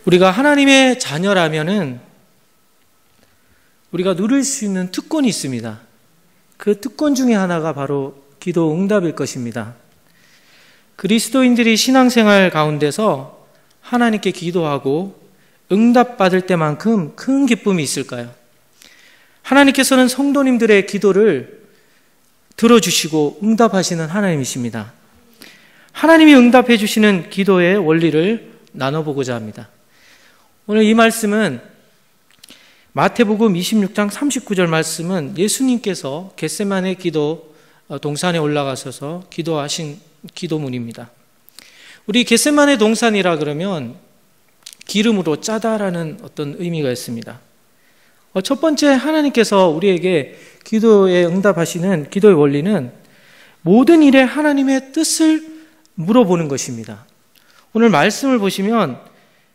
우리가 하나님의 자녀라면은 우리가 누릴 수 있는 특권이 있습니다. 그 특권 중에 하나가 바로 기도 응답일 것입니다. 그리스도인들이 신앙생활 가운데서 하나님께 기도하고 응답받을 때만큼 큰 기쁨이 있을까요? 하나님께서는 성도님들의 기도를 들어주시고 응답하시는 하나님이십니다. 하나님이 응답해 주시는 기도의 원리를 나눠보고자 합니다. 오늘 이 말씀은 마태복음 26장 39절 말씀은 예수님께서 겟세마네 기도 동산에 올라가셔서 기도하신 기도문입니다. 우리 겟세마네 동산이라 그러면 기름으로 짜다라는 어떤 의미가 있습니다. 첫 번째, 하나님께서 우리에게 기도에 응답하시는 기도의 원리는 모든 일에 하나님의 뜻을 물어보는 것입니다. 오늘 말씀을 보시면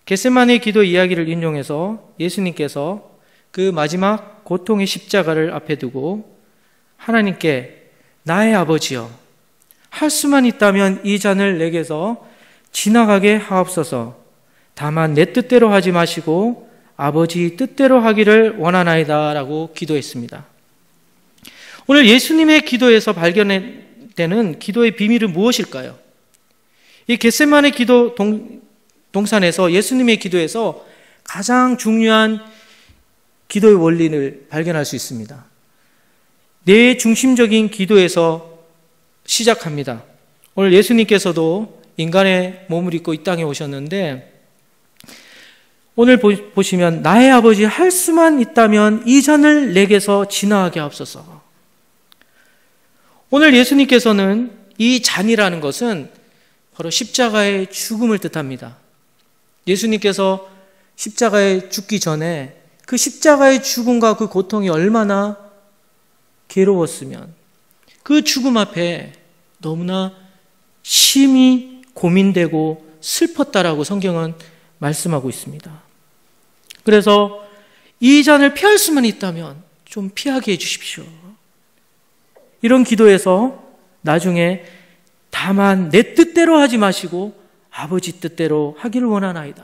겟세마네 기도 이야기를 인용해서 예수님께서 그 마지막 고통의 십자가를 앞에 두고 하나님께 나의 아버지여, 할 수만 있다면 이 잔을 내게서 지나가게 하옵소서. 다만 내 뜻대로 하지 마시고 아버지 뜻대로 하기를 원하나이다 라고 기도했습니다. 오늘 예수님의 기도에서 발견되는 기도의 비밀은 무엇일까요? 이 겟세마네 기도 동산에서 예수님의 기도에서 가장 중요한 기도의 원리를 발견할 수 있습니다. 내 중심적인 기도에서 시작합니다. 오늘 예수님께서도 인간의 몸을 입고 이 땅에 오셨는데 오늘 보시면 나의 아버지, 할 수만 있다면 이 잔을 내게서 지나가게 하옵소서. 오늘 예수님께서는 이 잔이라는 것은 바로 십자가의 죽음을 뜻합니다. 예수님께서 십자가에 죽기 전에 그 십자가의 죽음과 그 고통이 얼마나 괴로웠으면 그 죽음 앞에 너무나 심히 고민되고 슬펐다라고 성경은 말씀하고 있습니다. 그래서 이 잔을 피할 수만 있다면 좀 피하게 해주십시오. 이런 기도에서 나중에 다만 내 뜻대로 하지 마시고 아버지 뜻대로 하기를 원하나이다.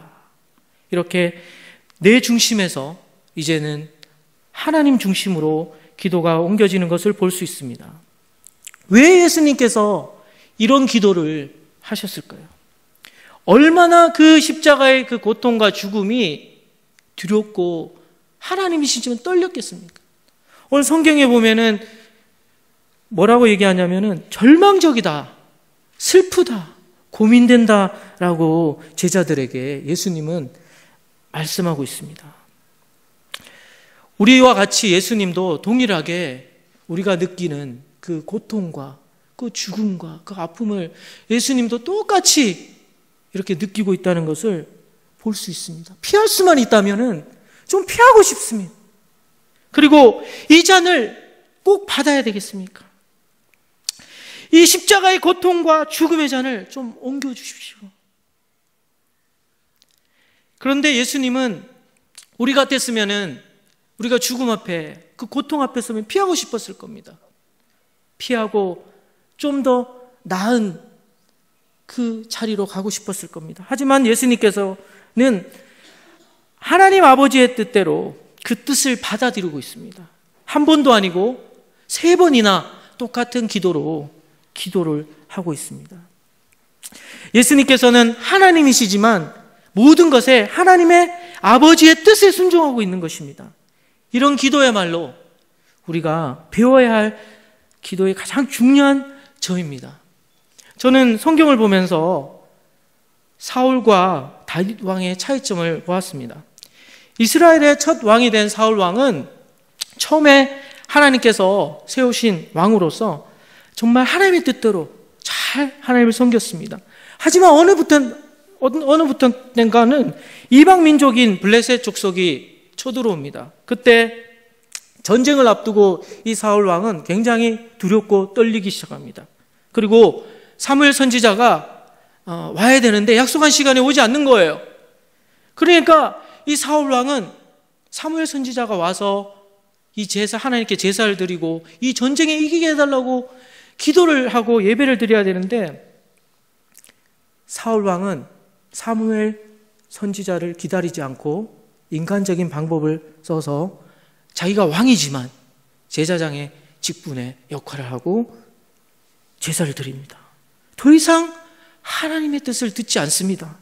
이렇게 내 중심에서 이제는 하나님 중심으로 기도가 옮겨지는 것을 볼 수 있습니다. 왜 예수님께서 이런 기도를 하셨을까요? 얼마나 그 십자가의 그 고통과 죽음이 두렵고 하나님이시지만 떨렸겠습니까? 오늘 성경에 보면은 뭐라고 얘기하냐면은 절망적이다, 슬프다, 고민된다라고 제자들에게 예수님은 말씀하고 있습니다. 우리와 같이 예수님도 동일하게 우리가 느끼는 그 고통과 그 죽음과 그 아픔을 예수님도 똑같이 이렇게 느끼고 있다는 것을 볼 수 있습니다. 피할 수만 있다면은 좀 피하고 싶습니다. 그리고 이 잔을 꼭 받아야 되겠습니까? 이 십자가의 고통과 죽음의 잔을 좀 옮겨주십시오. 그런데 예수님은 우리 같았으면은 우리가 죽음 앞에, 그 고통 앞에 서면 피하고 싶었을 겁니다. 피하고 좀 더 나은 그 자리로 가고 싶었을 겁니다. 하지만 예수님께서는 하나님 아버지의 뜻대로 그 뜻을 받아들이고 있습니다. 한 번도 아니고 3번이나 똑같은 기도를 하고 있습니다. 예수님께서는 하나님이시지만 모든 것에 하나님의 아버지의 뜻에 순종하고 있는 것입니다. 이런 기도야말로 우리가 배워야 할 기도의 가장 중요한 점입니다. 저는 성경을 보면서 사울과 다윗 왕의 차이점을 보았습니다. 이스라엘의 첫 왕이 된 사울 왕은 처음에 하나님께서 세우신 왕으로서 정말 하나님의 뜻대로 잘 하나님을 섬겼습니다. 하지만 어느부터인가는 이방 민족인 블레셋 족속이 쳐들어옵니다. 그때 전쟁을 앞두고 이 사울 왕은 굉장히 두렵고 떨리기 시작합니다. 그리고 사무엘 선지자가 와야 되는데 약속한 시간에 오지 않는 거예요. 그러니까 이 사울 왕은 사무엘 선지자가 와서 이 제사, 하나님께 제사를 드리고 이 전쟁에 이기게 해달라고 기도를 하고 예배를 드려야 되는데 사울 왕은 사무엘 선지자를 기다리지 않고 인간적인 방법을 써서 자기가 왕이지만 제사장의 직분의 역할을 하고 제사를 드립니다. 더 이상 하나님의 뜻을 듣지 않습니다.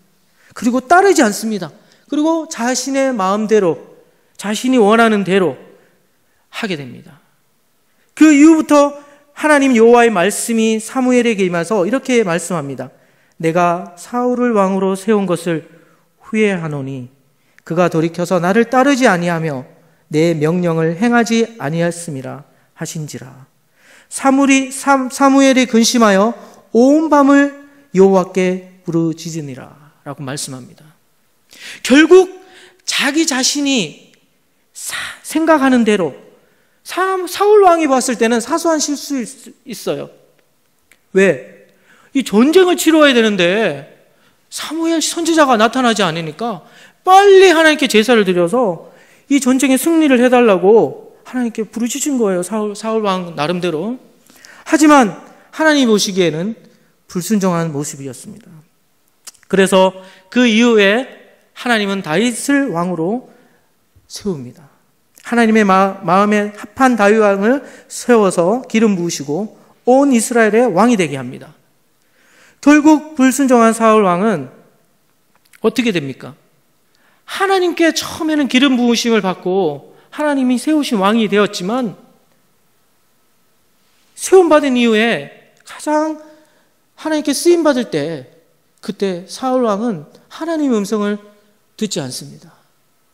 그리고 따르지 않습니다. 그리고 자신의 마음대로, 자신이 원하는 대로 하게 됩니다. 그 이후부터 하나님 여호와의 말씀이 사무엘에게 임해서 이렇게 말씀합니다. 내가 사울을 왕으로 세운 것을 후회하노니 그가 돌이켜서 나를 따르지 아니하며 내 명령을 행하지 아니하였음이라 하신지라. 사무엘이 근심하여 온 밤을 여호와께 부르짖으니라 라고 말씀합니다. 결국 자기 자신이 생각하는 대로, 사울 왕이 봤을 때는 사소한 실수일 수 있어요. 왜? 이 전쟁을 치러야 되는데 사무엘 선지자가 나타나지 않으니까 빨리 하나님께 제사를 드려서 이 전쟁에 승리를 해달라고 하나님께 부르짖은 거예요. 사울 왕 나름대로. 하지만 하나님 보시기에는 불순종한 모습이었습니다. 그래서 그 이후에 하나님은 다윗을 왕으로 세웁니다. 하나님의 마음에 합한 다윗 왕을 세워서 기름 부으시고 온 이스라엘의 왕이 되게 합니다. 결국 불순종한 사울 왕은 어떻게 됩니까? 하나님께 처음에는 기름 부으심을 받고 하나님이 세우신 왕이 되었지만 세움받은 이후에 가장 하나님께 쓰임받을 때 그때 사울 왕은 하나님의 음성을 듣지 않습니다.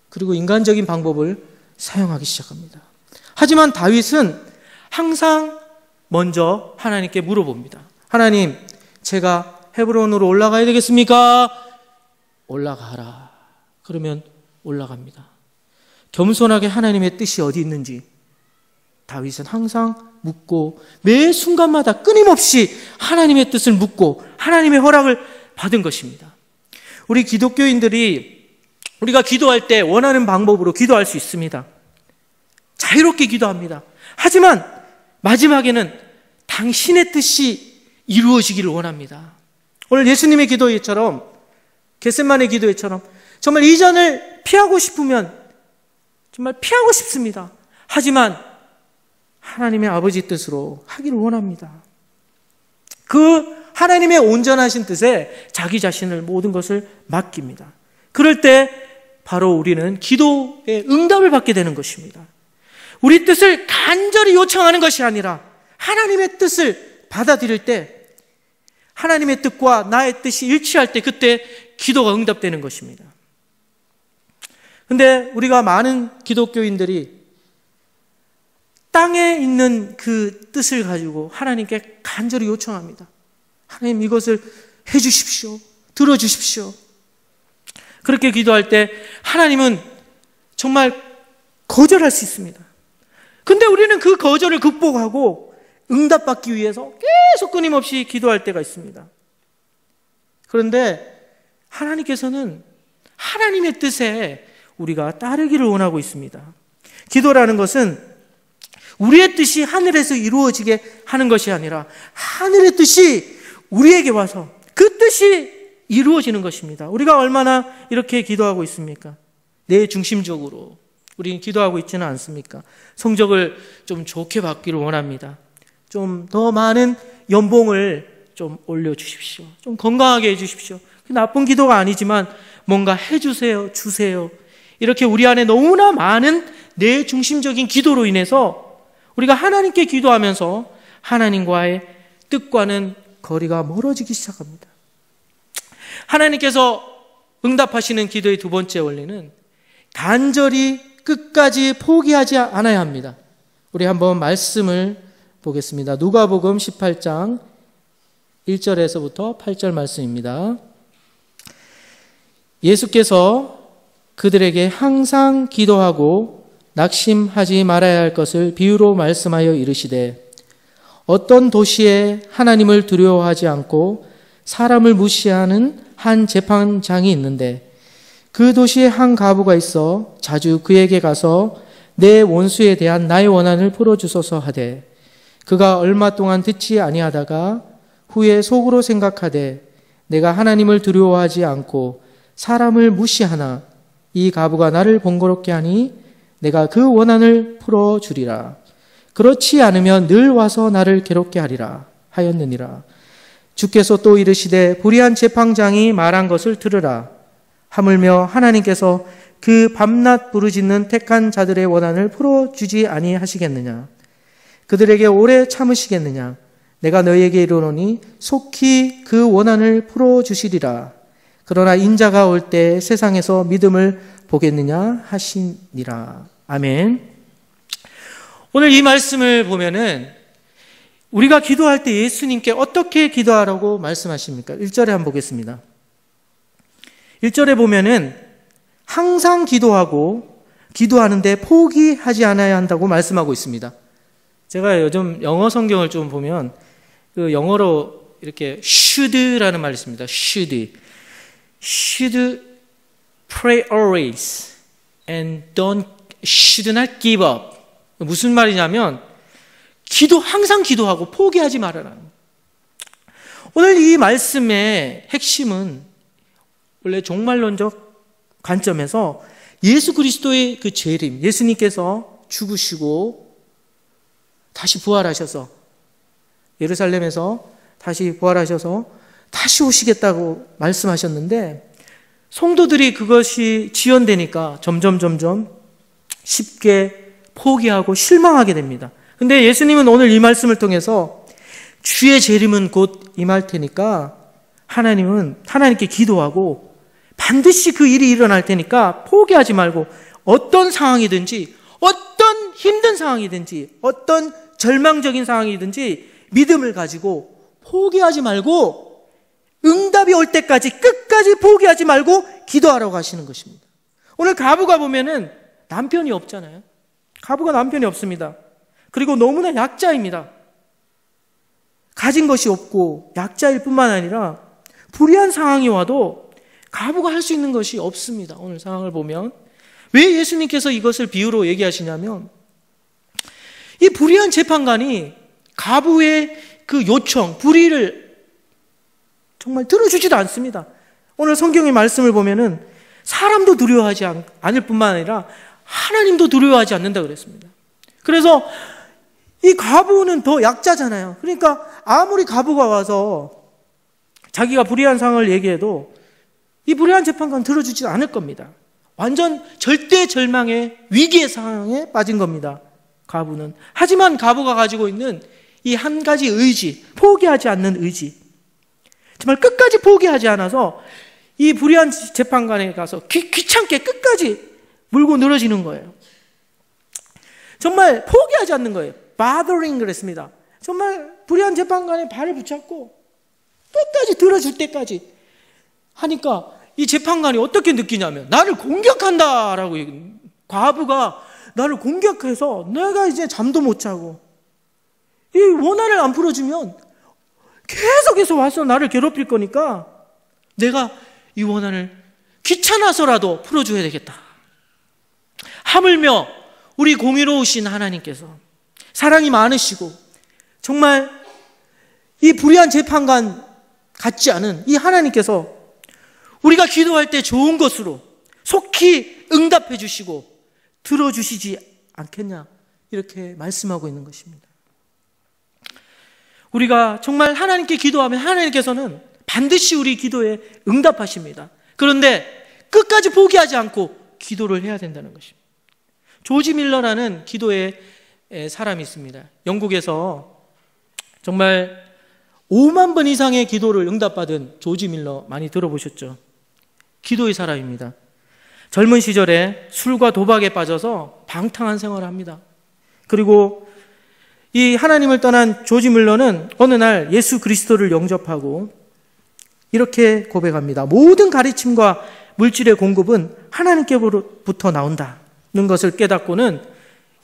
그리고 인간적인 방법을 사용하기 시작합니다. 하지만 다윗은 항상 먼저 하나님께 물어봅니다. 하나님, 제가 헤브론으로 올라가야 되겠습니까? 올라가라. 그러면 올라갑니다. 겸손하게 하나님의 뜻이 어디 있는지 다윗은 항상 묻고 매 순간마다 끊임없이 하나님의 뜻을 묻고 하나님의 허락을 받은 것입니다. 우리 기독교인들이 우리가 기도할 때 원하는 방법으로 기도할 수 있습니다. 자유롭게 기도합니다. 하지만 마지막에는 당신의 뜻이 이루어지기를 원합니다. 오늘 예수님의 기도회처럼, 겟세마네 기도회처럼 정말 이 잔을 피하고 싶으면 정말 피하고 싶습니다. 하지만 하나님의 아버지 뜻으로 하기를 원합니다. 그 하나님의 온전하신 뜻에 자기 자신을 모든 것을 맡깁니다. 그럴 때 바로 우리는 기도의 응답을 받게 되는 것입니다. 우리 뜻을 간절히 요청하는 것이 아니라 하나님의 뜻을 받아들일 때 하나님의 뜻과 나의 뜻이 일치할 때 그때 기도가 응답되는 것입니다. 근데 우리가 많은 기독교인들이 땅에 있는 그 뜻을 가지고 하나님께 간절히 요청합니다. 하나님, 이것을 해주십시오. 들어주십시오. 그렇게 기도할 때 하나님은 정말 거절할 수 있습니다. 근데 우리는 그 거절을 극복하고 응답받기 위해서 계속 끊임없이 기도할 때가 있습니다. 그런데 하나님께서는 하나님의 뜻에 우리가 따르기를 원하고 있습니다. 기도라는 것은 우리의 뜻이 하늘에서 이루어지게 하는 것이 아니라 하늘의 뜻이 우리에게 와서 그 뜻이 이루어지는 것입니다. 우리가 얼마나 이렇게 기도하고 있습니까? 내 중심적으로 우리는 기도하고 있지는 않습니까? 성적을 좀 좋게 받기를 원합니다. 좀 더 많은 연봉을 좀 올려주십시오. 좀 건강하게 해주십시오. 나쁜 기도가 아니지만 뭔가 해주세요, 주세요. 이렇게 우리 안에 너무나 많은 내 중심적인 기도로 인해서 우리가 하나님께 기도하면서 하나님과의 뜻과는 거리가 멀어지기 시작합니다. 하나님께서 응답하시는 기도의 두 번째 원리는 간절히 끝까지 포기하지 않아야 합니다. 우리 한번 말씀을 보겠습니다. 누가복음 18장 1절에서부터 8절 말씀입니다. 예수께서 그들에게 항상 기도하고 낙심하지 말아야 할 것을 비유로 말씀하여 이르시되 어떤 도시에 하나님을 두려워하지 않고 사람을 무시하는 한 재판장이 있는데 그 도시에 한 과부가 있어 자주 그에게 가서 내 원수에 대한 나의 원한을 풀어주소서 하되 그가 얼마 동안 듣지 아니하다가 후에 속으로 생각하되 내가 하나님을 두려워하지 않고 사람을 무시하나 이 과부가 나를 번거롭게 하니 내가 그 원한을 풀어주리라. 그렇지 않으면 늘 와서 나를 괴롭게 하리라 하였느니라. 주께서 또 이르시되 불의한 재판장이 말한 것을 들으라. 하물며 하나님께서 그 밤낮 부르짖는 택한 자들의 원한을 풀어주지 아니하시겠느냐. 그들에게 오래 참으시겠느냐. 내가 너희에게 이르노니 속히 그 원한을 풀어주시리라. 그러나 인자가 올 때 세상에서 믿음을 보겠느냐 하시니라. 아멘. 오늘 이 말씀을 보면은 우리가 기도할 때 예수님께 어떻게 기도하라고 말씀하십니까? 1절에 한번 보겠습니다. 1절에 보면은 항상 기도하고 기도하는데 포기하지 않아야 한다고 말씀하고 있습니다. 제가 요즘 영어 성경을 좀 보면 그 영어로 이렇게 should라는 말이 있습니다. should pray always and should not give up. 무슨 말이냐면 항상 기도하고 포기하지 말아라. 오늘 이 말씀의 핵심은 원래 종말론적 관점에서 예수 그리스도의 그 재림, 예수님께서 죽으시고 다시 부활하셔서 예루살렘에서 다시 부활하셔서 다시 오시겠다고 말씀하셨는데 성도들이 그것이 지연되니까 점점 쉽게 포기하고 실망하게 됩니다. 근데 예수님은 오늘 이 말씀을 통해서 주의 재림은 곧 임할 테니까 하나님께 기도하고 반드시 그 일이 일어날 테니까 포기하지 말고 어떤 상황이든지 어떤 힘든 상황이든지 어떤 절망적인 상황이든지 믿음을 가지고 포기하지 말고 응답이 올 때까지 끝까지 포기하지 말고 기도하라고 하시는 것입니다. 오늘 과부가 보면은 남편이 없잖아요. 과부가 남편이 없습니다. 그리고 너무나 약자입니다. 가진 것이 없고 약자일 뿐만 아니라 불의한 상황이 와도 과부가 할 수 있는 것이 없습니다. 오늘 상황을 보면 왜 예수님께서 이것을 비유로 얘기하시냐면 이 불의한 재판관이 과부의 그 요청, 불의를 정말 들어주지도 않습니다. 오늘 성경의 말씀을 보면은 사람도 두려워하지 않을 뿐만 아니라 하나님도 두려워하지 않는다 그랬습니다. 그래서 이 과부는 더 약자잖아요. 그러니까 아무리 과부가 와서 자기가 불의한 상황을 얘기해도 이 불의한 재판관 들어주지 않을 겁니다. 완전 절대 절망의 위기의 상황에 빠진 겁니다. 과부는. 하지만 과부가 가지고 있는 이 한 가지 의지, 포기하지 않는 의지, 정말 끝까지 포기하지 않아서 이 불의한 재판관에 가서 귀찮게 끝까지 물고 늘어지는 거예요. 정말 포기하지 않는 거예요. bothering 그랬습니다. 정말 불의한 재판관에 발을 붙잡고 끝까지 들어줄 때까지 하니까 이 재판관이 어떻게 느끼냐면 나를 공격한다라고 과부가 나를 공격해서 내가 이제 잠도 못 자고 이 원한을 안 풀어주면 계속해서 와서 나를 괴롭힐 거니까 내가 이 원한을 귀찮아서라도 풀어줘야 되겠다. 하물며 우리 공의로우신 하나님께서 사랑이 많으시고 정말 이 불의한 재판관 같지 않은 이 하나님께서 우리가 기도할 때 좋은 것으로 속히 응답해 주시고 들어주시지 않겠냐 이렇게 말씀하고 있는 것입니다. 우리가 정말 하나님께 기도하면 하나님께서는 반드시 우리 기도에 응답하십니다. 그런데 끝까지 포기하지 않고 기도를 해야 된다는 것입니다. 조지 밀러라는 기도의 사람이 있습니다. 영국에서 정말 5만 번 이상의 기도를 응답받은 조지 밀러 많이 들어보셨죠? 기도의 사람입니다. 젊은 시절에 술과 도박에 빠져서 방탕한 생활을 합니다. 그리고 이 하나님을 떠난 조지 밀러는 어느 날 예수 그리스도를 영접하고 이렇게 고백합니다. 모든 가르침과 물질의 공급은 하나님께로부터 나온다는 것을 깨닫고는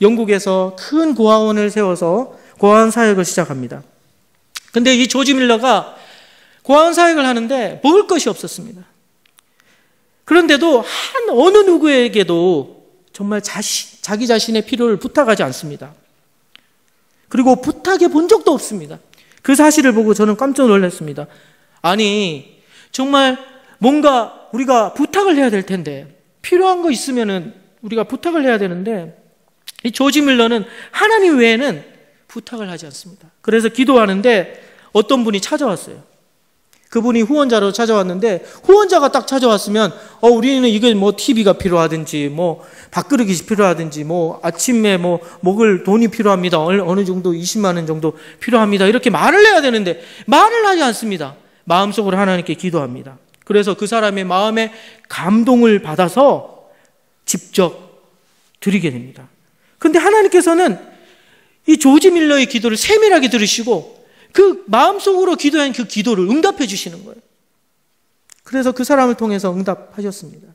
영국에서 큰 고아원을 세워서 고아원 사역을 시작합니다. 근데 이 조지 밀러가 고아원 사역을 하는데 먹을 것이 없었습니다. 그런데도 어느 누구에게도 정말 자기 자신의 필요를 부탁하지 않습니다. 그리고 부탁해 본 적도 없습니다. 그 사실을 보고 저는 깜짝 놀랐습니다. 아니 정말 뭔가 우리가 부탁을 해야 될 텐데, 필요한 거 있으면은 우리가 부탁을 해야 되는데, 이 조지 밀러는 하나님 외에는 부탁을 하지 않습니다. 그래서 기도하는데 어떤 분이 찾아왔어요. 그분이 후원자로 찾아왔는데, 후원자가 딱 찾아왔으면 우리는 이게 뭐 TV가 필요하든지 뭐 밥그릇이 필요하든지 뭐 아침에 뭐 먹을 돈이 필요합니다, 어느 정도 20만 원 정도 필요합니다, 이렇게 말을 해야 되는데 말을 하지 않습니다. 마음속으로 하나님께 기도합니다. 그래서 그 사람의 마음에 감동을 받아서 직접 드리게 됩니다. 그런데 하나님께서는 이 조지 밀러의 기도를 세밀하게 들으시고 그 마음속으로 기도한 그 기도를 응답해 주시는 거예요. 그래서 그 사람을 통해서 응답하셨습니다.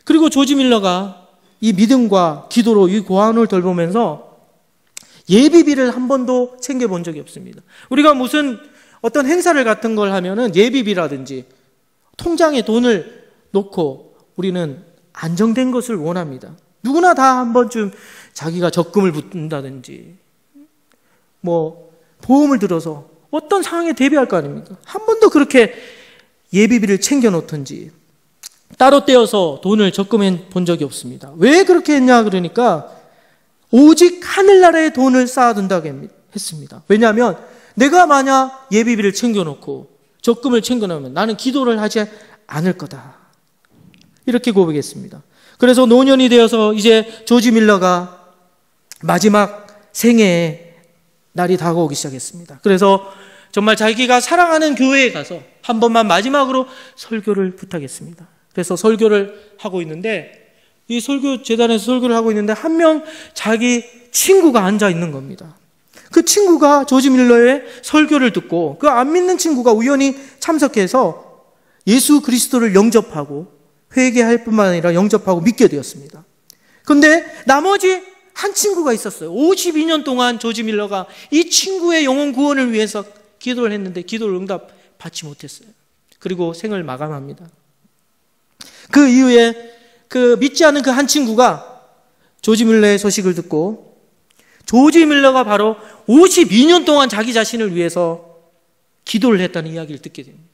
그리고 조지 밀러가 이 믿음과 기도로 이 고아원을 돌보면서 예비비를 한 번도 챙겨본 적이 없습니다. 우리가 무슨 어떤 행사를 같은 걸 하면은 예비비라든지 통장에 돈을 놓고 우리는 안정된 것을 원합니다. 누구나 다 한 번쯤 자기가 적금을 붓는다든지 뭐 보험을 들어서 어떤 상황에 대비할 거 아닙니까? 한 번도 그렇게 예비비를 챙겨 놓던지 따로 떼어서 돈을 적금해 본 적이 없습니다. 왜 그렇게 했냐 그러니까 오직 하늘나라의 돈을 쌓아둔다고 했습니다. 왜냐하면 내가 만약 예비비를 챙겨 놓고 적금을 챙겨 놓으면 나는 기도를 하지 않을 거다, 이렇게 고백했습니다. 그래서 노년이 되어서 이제 조지 밀러가 마지막 생애에 날이 다가오기 시작했습니다. 그래서 정말 자기가 사랑하는 교회에 가서 한 번만 마지막으로 설교를 부탁했습니다. 그래서 설교를 하고 있는데 이 설교재단에서 설교를 하고 있는데 한 명 자기 친구가 앉아 있는 겁니다. 그 친구가 조지 밀러의 설교를 듣고 그 안 믿는 친구가 우연히 참석해서 예수 그리스도를 영접하고 회개할 뿐만 아니라 영접하고 믿게 되었습니다. 그런데 나머지 한 친구가 있었어요. 52년 동안 조지 밀러가 이 친구의 영혼 구원을 위해서 기도를 했는데 기도를 응답받지 못했어요. 그리고 생을 마감합니다. 그 이후에 그 믿지 않은 그 한 친구가 조지 밀러의 소식을 듣고 조지 밀러가 바로 52년 동안 자기 자신을 위해서 기도를 했다는 이야기를 듣게 됩니다.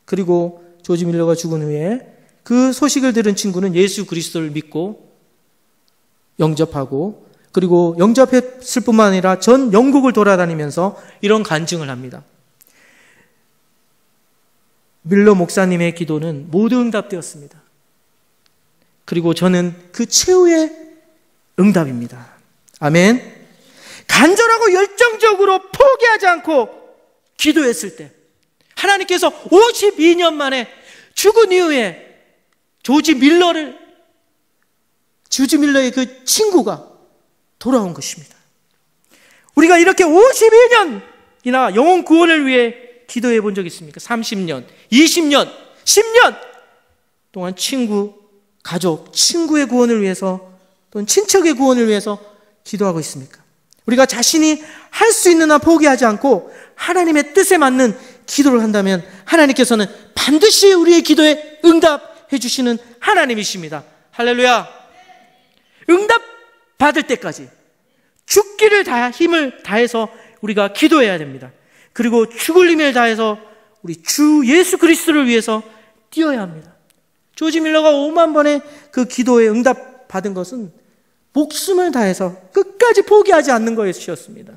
그리고 조지 밀러가 죽은 후에 그 소식을 들은 친구는 예수 그리스도를 믿고 영접하고 그리고 영접했을 뿐만 아니라 전 영국을 돌아다니면서 이런 간증을 합니다. 밀러 목사님의 기도는 모두 응답되었습니다. 그리고 저는 그 최후의 응답입니다. 아멘. 간절하고 열정적으로 포기하지 않고 기도했을 때 하나님께서 52년 만에 죽은 이후에 조지 밀러의 그 친구가 돌아온 것입니다. 우리가 이렇게 52년이나 영혼 구원을 위해 기도해 본 적 있습니까? 30년, 20년, 10년 동안 친구, 가족, 친구의 구원을 위해서 또는 친척의 구원을 위해서 기도하고 있습니까? 우리가 자신이 할 수 있는 한 포기하지 않고 하나님의 뜻에 맞는 기도를 한다면 하나님께서는 반드시 우리의 기도에 응답해 주시는 하나님이십니다. 할렐루야. 응답 받을 때까지 죽기를 다 힘을 다해서 우리가 기도해야 됩니다. 그리고 죽을 힘을 다해서 우리 주 예수 그리스도를 위해서 뛰어야 합니다. 조지 밀러가 5만 번의 그 기도에 응답 받은 것은 목숨을 다해서 끝까지 포기하지 않는 것이었습니다.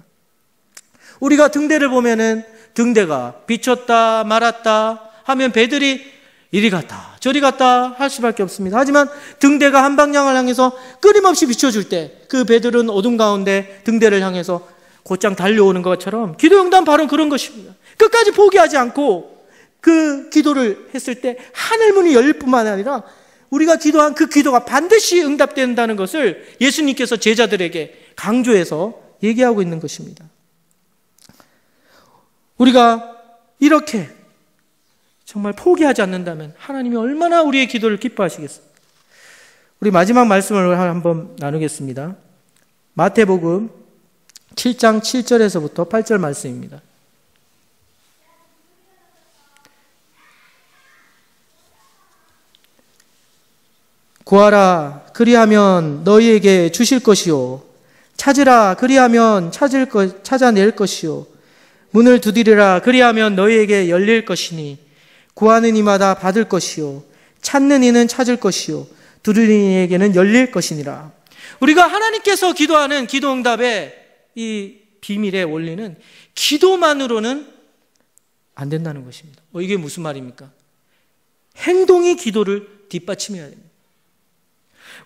우리가 등대를 보면은 등대가 비쳤다 말았다 하면 배들이 이리 갔다 저리 갔다 할 수밖에 없습니다. 하지만 등대가 한 방향을 향해서 끊임없이 비춰줄 때 그 배들은 어둠 가운데 등대를 향해서 곧장 달려오는 것처럼 기도 응답 바로 그런 것입니다. 끝까지 포기하지 않고 그 기도를 했을 때 하늘문이 열릴 뿐만 아니라 우리가 기도한 그 기도가 반드시 응답된다는 것을 예수님께서 제자들에게 강조해서 얘기하고 있는 것입니다. 우리가 이렇게 정말 포기하지 않는다면 하나님이 얼마나 우리의 기도를 기뻐하시겠습니까? 우리 마지막 말씀을 한번 나누겠습니다. 마태복음 7장 7절에서부터 8절 말씀입니다. 구하라 그리하면 너희에게 주실 것이요 찾으라 그리하면 찾아낼 것이요 문을 두드리라 그리하면 너희에게 열릴 것이니 구하는 이마다 받을 것이요 찾는 이는 찾을 것이요 두드리는 이에게는 열릴 것이니라. 우리가 하나님께서 기도하는 기도 응답의 이 비밀의 원리는 기도만으로는 안 된다는 것입니다. 이게 무슨 말입니까? 행동이 기도를 뒷받침해야 됩니다.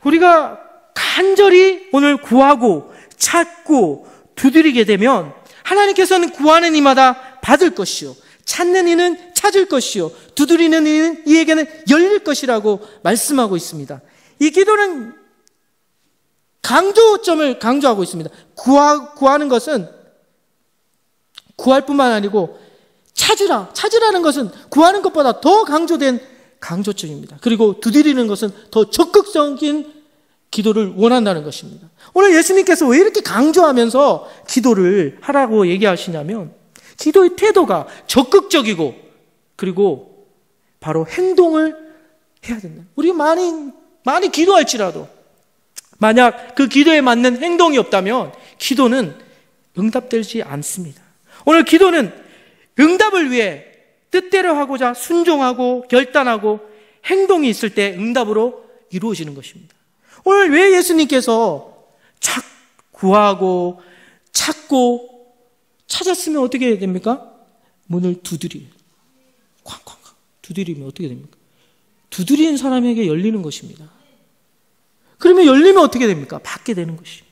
우리가 간절히 오늘 구하고 찾고 두드리게 되면 하나님께서는 구하는 이마다 받을 것이요 찾는 이는 찾을 것이요 두드리는 이는 이에게는 열릴 것이라고 말씀하고 있습니다. 이 기도는 강조점을 강조하고 있습니다. 구하는 것은 구할 뿐만 아니고 찾으라는 것은 구하는 것보다 더 강조된 강조점입니다. 그리고 두드리는 것은 더 적극적인 기도를 원한다는 것입니다. 오늘 예수님께서 왜 이렇게 강조하면서 기도를 하라고 얘기하시냐면 기도의 태도가 적극적이고 그리고 바로 행동을 해야 된다. 우리가 많이 기도할지라도 만약 그 기도에 맞는 행동이 없다면 기도는 응답되지 않습니다. 오늘 기도는 응답을 위해 뜻대로 하고자 순종하고 결단하고 행동이 있을 때 응답으로 이루어지는 것입니다. 오늘 왜 예수님께서 구하고 찾고 찾았으면 어떻게 해야 됩니까? 문을 두드려요. 쾅쾅쾅 두드리면 어떻게 됩니까? 두드리는 사람에게 열리는 것입니다. 그러면 열리면 어떻게 됩니까? 받게 되는 것이죠.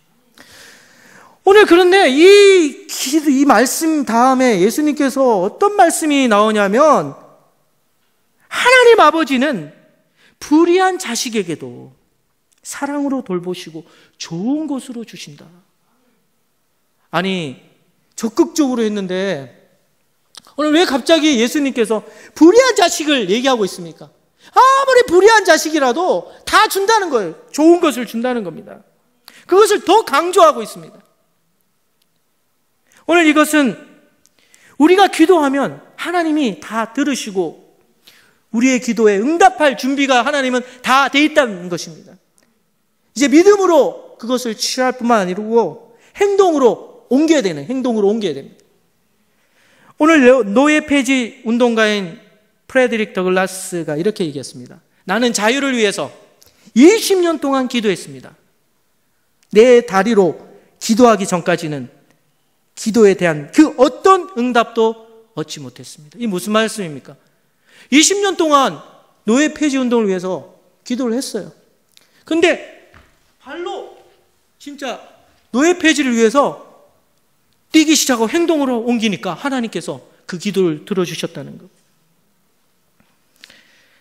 오늘 그런데 이 말씀 다음에 예수님께서 어떤 말씀이 나오냐면 하나님 아버지는 불의한 자식에게도 사랑으로 돌보시고 좋은 것으로 주신다. 아니 적극적으로 했는데 오늘 왜 갑자기 예수님께서 불의한 자식을 얘기하고 있습니까? 아무리 불의한 자식이라도 다 준다는 거예요. 좋은 것을 준다는 겁니다. 그것을 더 강조하고 있습니다. 오늘 이것은 우리가 기도하면 하나님이 다 들으시고 우리의 기도에 응답할 준비가 하나님은 다 돼 있다는 것입니다. 이제 믿음으로 그것을 취할 뿐만 아니고 행동으로 옮겨야 됩니다. 오늘 노예 폐지 운동가인 프레드릭 더글라스가 이렇게 얘기했습니다. 나는 자유를 위해서 20년 동안 기도했습니다. 내 다리로 기도하기 전까지는 기도에 대한 그 어떤 응답도 얻지 못했습니다. 이 무슨 말씀입니까? 20년 동안 노예 폐지 운동을 위해서 기도를 했어요. 근데 발로 진짜 노예 폐지를 위해서 뛰기 시작하고 행동으로 옮기니까 하나님께서 그 기도를 들어주셨다는 것.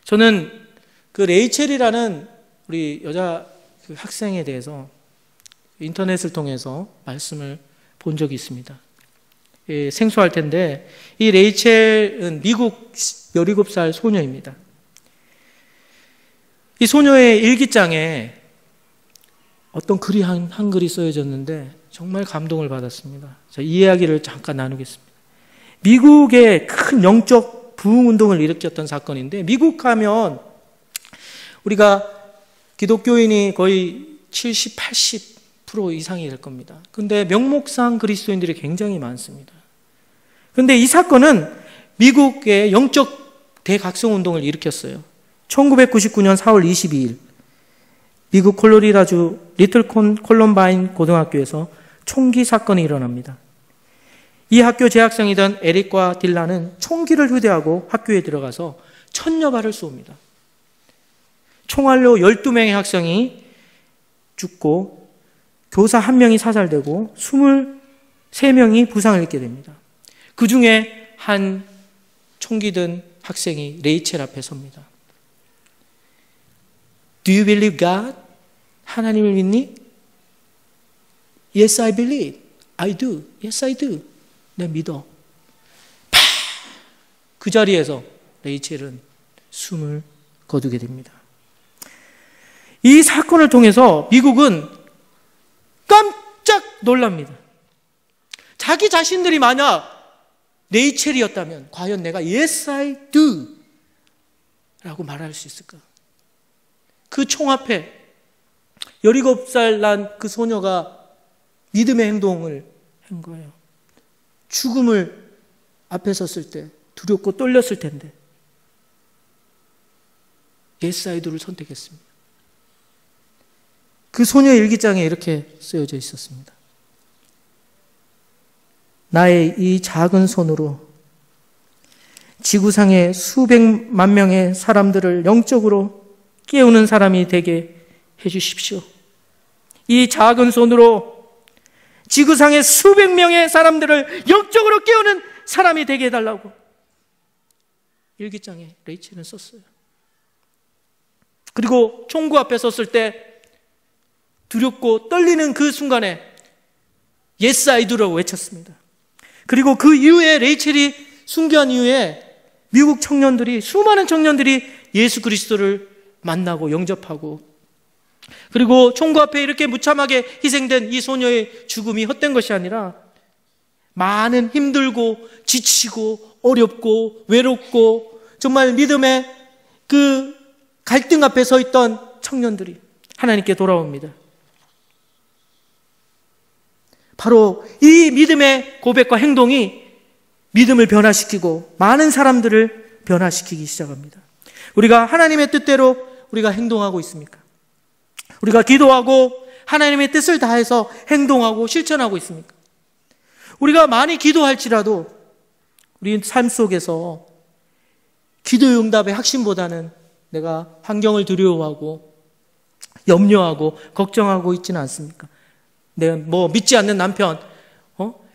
저는 그 레이첼이라는 우리 여자 그 학생에 대해서 인터넷을 통해서 말씀을 본 적이 있습니다. 생소할 텐데 이 레이첼은 미국 17살 소녀입니다. 이 소녀의 일기장에 어떤 글이 한 글이 써져있는데 정말 감동을 받았습니다. 자, 이 이야기를 잠깐 나누겠습니다. 미국의 큰 영적 부흥운동을 일으켰던 사건인데 미국 하면 우리가 기독교인이 거의 70, 80% 이상이 될 겁니다. 근데 명목상 그리스도인들이 굉장히 많습니다. 근데 이 사건은 미국의 영적 대각성운동을 일으켰어요. 1999년 4월 22일 미국 콜로라도주 리틀 콜럼바인 고등학교에서 총기 사건이 일어납니다. 이 학교 재학생이던 에릭과 딜라는 총기를 휴대하고 학교에 들어가서 1000여 발을 쏘입니다. 총알로 12명의 학생이 죽고 교사 1명이 사살되고 23명이 부상을 입게 됩니다. 그 중에 한 총기 든 학생이 레이첼 앞에 섭니다. Do you believe God? 하나님을 믿니? Yes, I believe. I do. Yes, I do. 내 믿어. 파! 그 자리에서 레이첼은 숨을 거두게 됩니다. 이 사건을 통해서 미국은 깜짝 놀랍니다. 자기 자신들이 만약 레이첼이었다면 과연 내가 Yes, I do 라고 말할 수 있을까? 그 총 앞에 17살 난 그 소녀가 믿음의 행동을 한 거예요. 죽음을 앞에 섰을 때 두렵고 떨렸을 텐데 예스아이두를 선택했습니다. 그 소녀의 일기장에 이렇게 쓰여져 있었습니다. 나의 이 작은 손으로 지구상의 수백만 명의 사람들을 영적으로 깨우는 사람이 되게 해주십시오. 이 작은 손으로 지구상의 수백 명의 사람들을 영적으로 깨우는 사람이 되게 해달라고 일기장에 레이첼은 썼어요. 그리고 총구 앞에 섰을 때 두렵고 떨리는 그 순간에 Yes, I do라고 외쳤습니다. 그리고 그 이후에 레이첼이 순교한 이후에 미국 청년들이, 수많은 청년들이 예수 그리스도를 만나고 영접하고, 그리고 총구 앞에 이렇게 무참하게 희생된 이 소녀의 죽음이 헛된 것이 아니라 많은 힘들고 지치고 어렵고 외롭고 정말 믿음의 그 갈등 앞에 서 있던 청년들이 하나님께 돌아옵니다. 바로 이 믿음의 고백과 행동이 믿음을 변화시키고 많은 사람들을 변화시키기 시작합니다. 우리가 하나님의 뜻대로 우리가 행동하고 있습니까? 우리가 기도하고 하나님의 뜻을 다해서 행동하고 실천하고 있습니까? 우리가 많이 기도할지라도 우리 삶 속에서 기도의 응답의 핵심보다는 내가 환경을 두려워하고 염려하고 걱정하고 있지는 않습니까? 내가 믿지 않는 남편,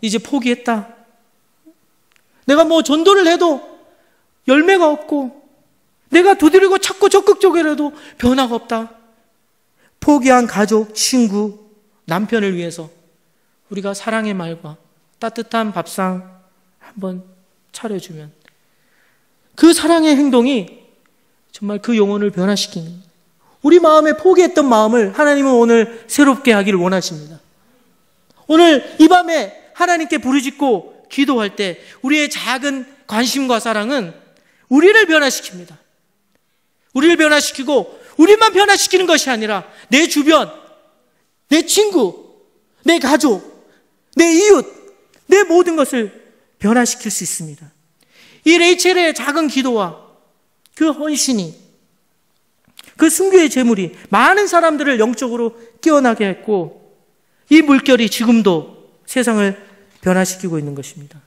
이제 포기했다. 내가 전도를 해도 열매가 없고, 내가 두드리고 찾고 적극적으로 해도 변화가 없다. 포기한 가족, 친구, 남편을 위해서 우리가 사랑의 말과 따뜻한 밥상 한번 차려주면 그 사랑의 행동이 정말 그 영혼을 변화시키는, 우리 마음에 포기했던 마음을 하나님은 오늘 새롭게 하기를 원하십니다. 오늘 이 밤에 하나님께 부르짖고 기도할 때 우리의 작은 관심과 사랑은 우리를 변화시킵니다. 우리를 변화시키고 우리만 변화시키는 것이 아니라 내 주변, 내 친구, 내 가족, 내 이웃, 내 모든 것을 변화시킬 수 있습니다. 이 레이첼의 작은 기도와 그 헌신이, 그 순교의 제물이 많은 사람들을 영적으로 깨어나게 했고, 이 물결이 지금도 세상을 변화시키고 있는 것입니다.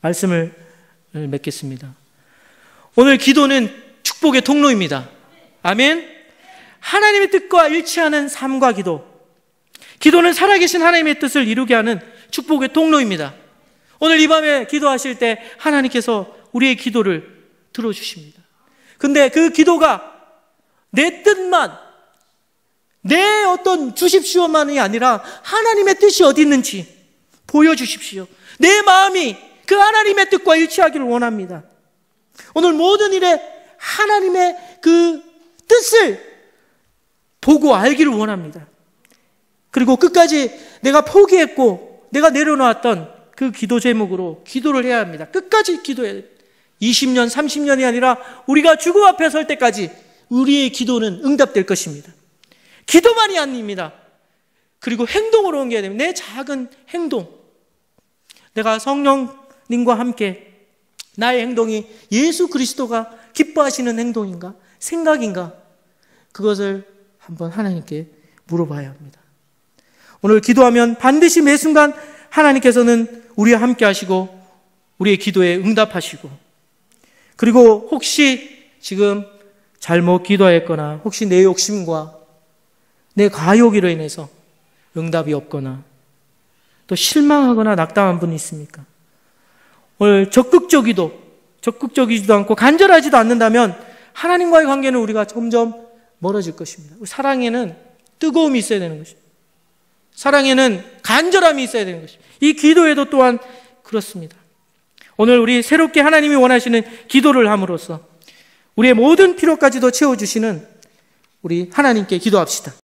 말씀을 맺겠습니다. 오늘 기도는 축복의 통로입니다. 아멘. 하나님의 뜻과 일치하는 삶과 기도. 기도는 살아계신 하나님의 뜻을 이루게 하는 축복의 통로입니다. 오늘 이 밤에 기도하실 때 하나님께서 우리의 기도를 들어주십니다. 근데 그 기도가 내 뜻만, 내 어떤 주십시오만이 아니라 하나님의 뜻이 어디 있는지 보여주십시오. 내 마음이 그 하나님의 뜻과 일치하기를 원합니다. 오늘 모든 일에 하나님의 그 뜻을 보고 알기를 원합니다. 그리고 끝까지 내가 포기했고 내가 내려놓았던 그 기도 제목으로 기도를 해야 합니다. 끝까지 기도해야 됩니다. 20년, 30년이 아니라 우리가 죽음 앞에 설 때까지 우리의 기도는 응답될 것입니다. 기도만이 아닙니다. 그리고 행동으로 옮겨야 됩니다. 내 작은 행동. 내가 성령님과 함께 나의 행동이 예수 그리스도가 기뻐하시는 행동인가? 생각인가? 그것을 한번 하나님께 물어봐야 합니다. 오늘 기도하면 반드시 매 순간 하나님께서는 우리와 함께 하시고 우리의 기도에 응답하시고, 그리고 혹시 지금 잘못 기도했거나 혹시 내 욕심과 내 과욕으로 인해서 응답이 없거나 또 실망하거나 낙담한 분이 있습니까? 오늘 적극적이지도 않고 간절하지도 않는다면 하나님과의 관계는 우리가 점점 멀어질 것입니다. 사랑에는 뜨거움이 있어야 되는 것입니다. 사랑에는 간절함이 있어야 되는 것입니다. 이 기도에도 또한 그렇습니다. 오늘 우리 새롭게 하나님이 원하시는 기도를 함으로써 우리의 모든 필요까지도 채워주시는 우리 하나님께 기도합시다.